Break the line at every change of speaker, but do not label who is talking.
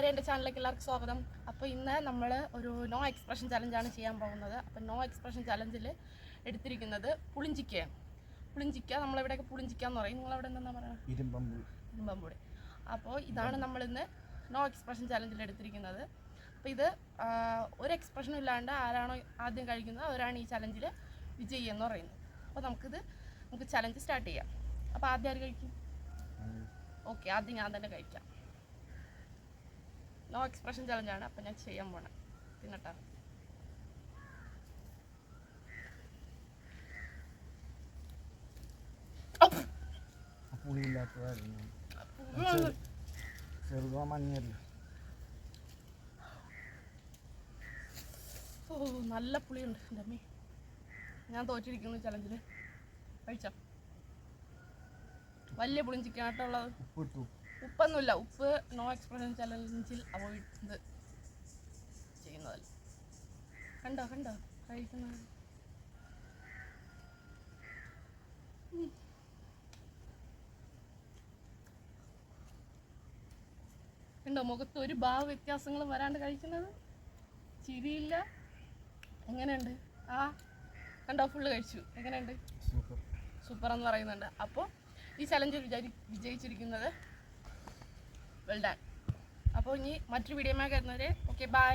എൻ്റെ ചാനലിലേക്ക് എല്ലാവർക്കും സ്വാഗതം. അപ്പോൾ ഇന്ന് നമ്മൾ ഒരു നോ എക്സ്പ്രഷൻ ചലഞ്ചാണ് ചെയ്യാൻ പോകുന്നത്. അപ്പോൾ നോ എക്സ്പ്രഷൻ ചലഞ്ചിൽ എടുത്തിരിക്കുന്നത് പുളിഞ്ചിക്കയാണ്. പുളിഞ്ചിക്ക നമ്മളിവിടെയൊക്കെ പുളിഞ്ചിക്ക എന്ന് പറയും. നിങ്ങളവിടെ എന്താ പറയുക? ഇരുമ്പമ്പുടി. അപ്പോൾ ഇതാണ് നമ്മളിന്ന് നോ എക്സ്പ്രഷൻ ചലഞ്ചിൽ എടുത്തിരിക്കുന്നത്. അപ്പോൾ ഇത് ഒരു എക്സ്പ്രഷനും ഇല്ലാണ്ട് ആരാണോ ആദ്യം കഴിക്കുന്നത് അവരാണ് ഈ ചലഞ്ചിൽ വിജയി എന്ന് പറയുന്നത്. അപ്പോൾ നമുക്ക് ചലഞ്ച് സ്റ്റാർട്ട് ചെയ്യാം. അപ്പോൾ ആദ്യം ആര് കഴിക്കും? ഓക്കെ, ആദ്യം ഞാൻ തന്നെ കഴിക്കാം. നോ എക്സ്പ്രഷൻ ചലഞ്ചാണ്. അപ്പം ഞാൻ ചെയ്യാൻ പോണേ. തിന്നട്ടാ. ഓ, നല്ല പുളിയുണ്ട് എൻ്റെ അമ്മേ. ഞാൻ തോറ്റിരിക്കുന്നു ചലഞ്ചിൽ. കഴിച്ചോ? വലിയ പുളിഞ്ചിക്കാട്ടുള്ളത്. ഉപ്പൊന്നുമില്ല. ഉപ്പ് നോ എക്സ്പ്രഷൻ ചലഞ്ചിൽ അവോയ്ഡ് ചെയ്യുന്നതല്ല. കണ്ടോ കഴിക്കുന്നത്? കണ്ടോ മുഖത്ത് ഒരു ഭാവ വ്യത്യാസങ്ങളും വരാണ്ട് കഴിക്കുന്നത്? ചിരിയില്ല. എങ്ങനെയുണ്ട്? കണ്ടോ, ഫുള്ള് കഴിച്ചു. എങ്ങനെയുണ്ട്? സൂപ്പർ എന്ന് പറയുന്നുണ്ട്. അപ്പോൾ ഈ ചലഞ്ച് വിജയിച്ചിരിക്കുന്നത് വെൽ ഡൺ. അപ്പോൾ ഇനി മറ്റൊരു വീഡിയോമായി വരുന്നവരെ ഓക്കെ, ബൈ.